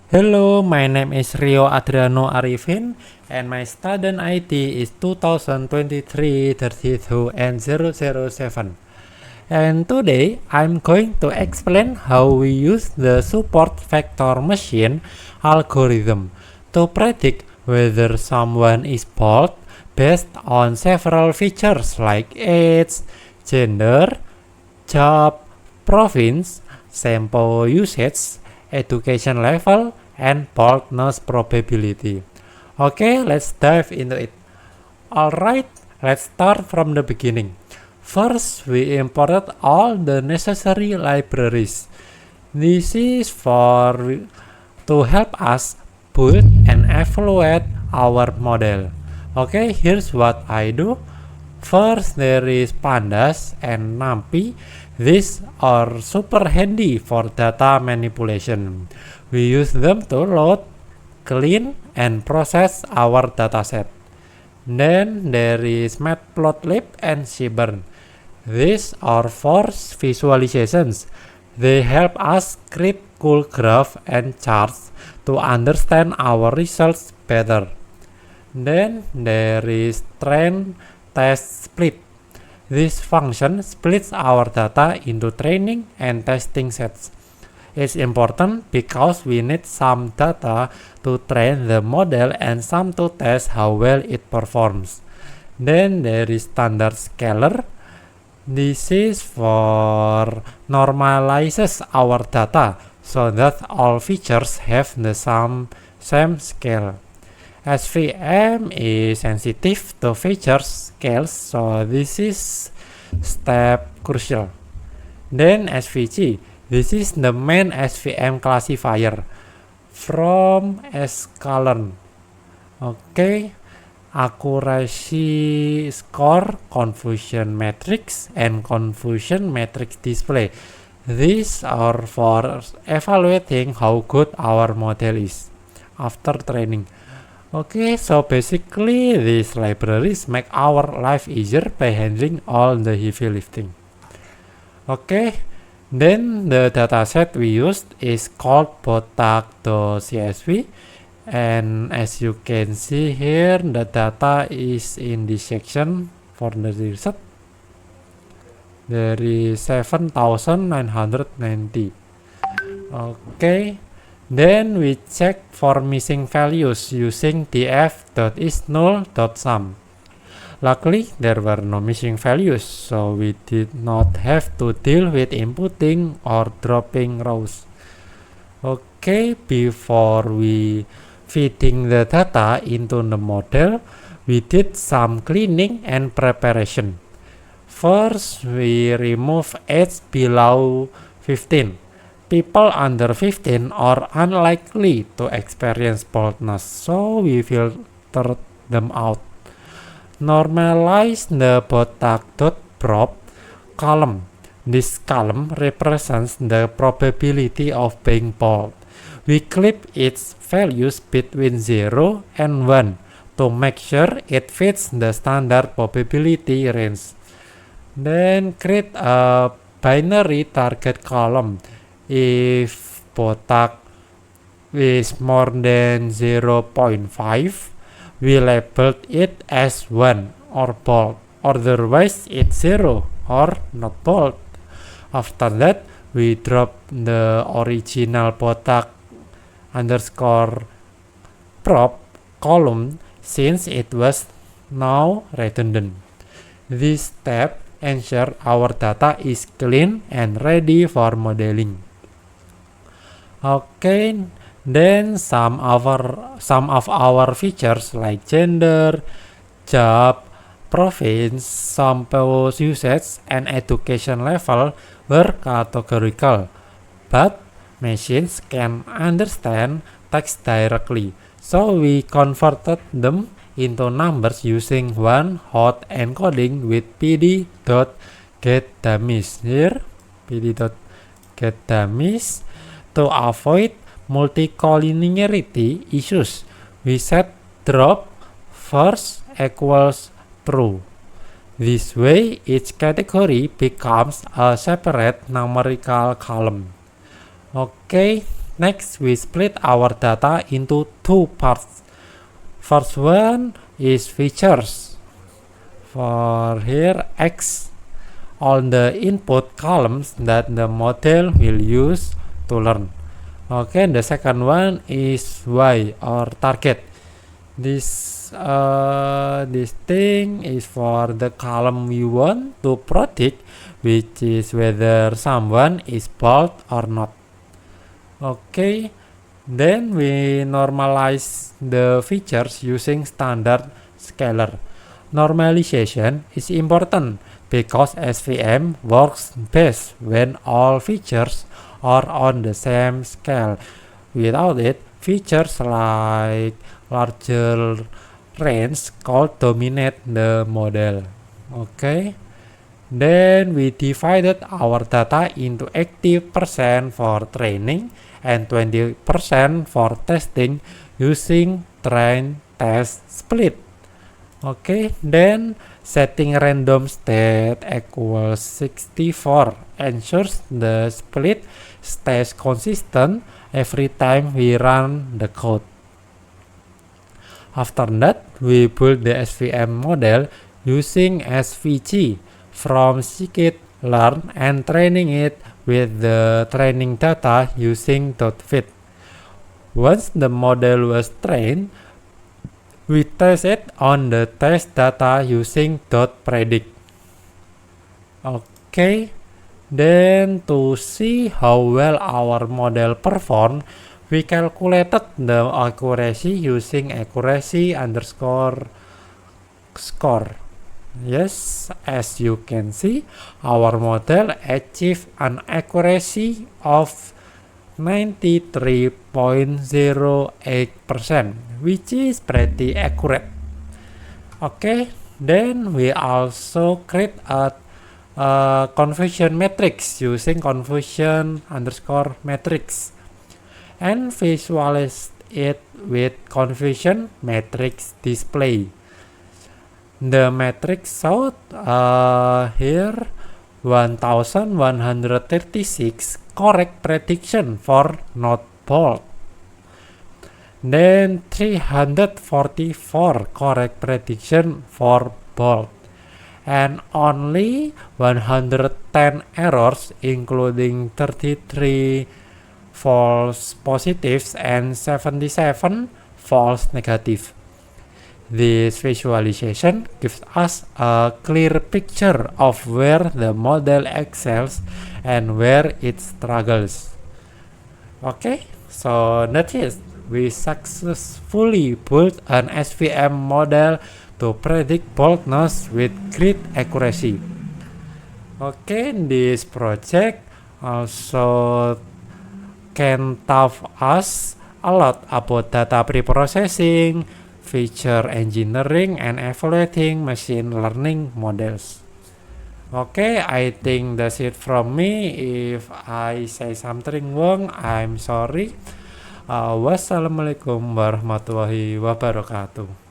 Hello, my name is Rio Adriano Arifin and my student ID is 2023 32 and 007. And today I'm going to explain how we use the support vector machine algorithm to predict whether someone is bald based on several features like age, gender, job, province, sample usage, education level, and baldness probability. Okay, let's dive into it. Alright, let's start from the beginning. First, we imported all the necessary libraries. This is to help us build and evaluate our model. Okay, here's what I do. First, there is Pandas and NumPy. These are super handy for data manipulation. We use them to load, clean, and process our dataset. Then there is Matplotlib and Seaborn. These are for visualizations. They help us create cool graphs and charts to understand our results better. Then there is Train Test Split. This function splits our data into training and testing sets. It's important because we need some data to train the model and some to test how well it performs. Then there is standard scaler. This is for normalizes our data so that all features have the same scale. SVM is sensitive to feature scales, so this is step crucial. Then SVG, this is the main SVM classifier from sklearn. Okay, accuracy score, confusion matrix, and confusion matrix display. These are for evaluating how good our model is after training. Okay, so basically these libraries make our life easier by handling all the heavy lifting. Okay, then the dataset we used is called botak.csv, and as you can see here, the data is in this section for the result. There is 7,990. Okay. Then we check for missing values using df.isNull.sum. Luckily, there were no missing values, so we did not have to deal with inputting or dropping rows. Okay, before we feeding the data into the model, we did some cleaning and preparation. First, we remove age below 15. People under 15 are unlikely to experience baldness, so we filtered them out. Normalize the botak.prop column. This column represents the probability of being bald. We clip its values between 0 and 1 to make sure it fits the standard probability range. Then create a binary target column. If botak is more than 0.5, we labeled it as 1 or bald, otherwise it's 0 or not bald. After that, we drop the original botak underscore prop column since it was now redundant. This step ensures our data is clean and ready for modeling. Okay, then some of our features like gender, job, province, sample usage, and education level were categorical, but machines can understand text directly, so we converted them into numbers using one-hot encoding with pd.getDummies. Here, pd.getDummies. To avoid multicollinearity issues, we set drop first equals true. This way, each category becomes a separate numerical column. Okay, Next, we split our data into two parts. First one is features. For here, X on the input columns that the model will use to learn. Okay, the second one is Y or target. This thing is for the column we want to predict, which is whether someone is bald or not. Okay, then we normalize the features using standard scalar. Normalization is important because SVM works best when all features are on the same scale. Without it, features like larger range could dominate the model. Okay. Then we divided our data into 80% for training and 20% for testing using train test split. Okay, then setting random state equals 64 ensures the split stays consistent every time we run the code. After that, we build the SVM model using SVG from scikit-learn and training it with the training data using .fit. Once the model was trained, we test it on the test data using .predict. Okay, then to see how well our model performed, we calculated the accuracy using accuracy_score. Yes, as you can see, our model achieved an accuracy of 93.08%, which is pretty accurate. Okay, then we also create a confusion matrix using confusion_matrix and visualize it with confusion matrix display. The matrix showed here 1136 correct prediction for not bald, then 344 correct prediction for bald, and only 110 errors, including 33 false positives and 77 false negative. This visualization gives us a clear picture of where the model excels and where it struggles. Okay, so that's it. We successfully built an SVM model to predict baldness with great accuracy. Okay, this project also can taught us a lot about data preprocessing, feature engineering, and evaluating machine learning models. Okay, I think that's it from me. If I say something wrong, I'm sorry. Wassalamualaikum warahmatullahi wabarakatuh.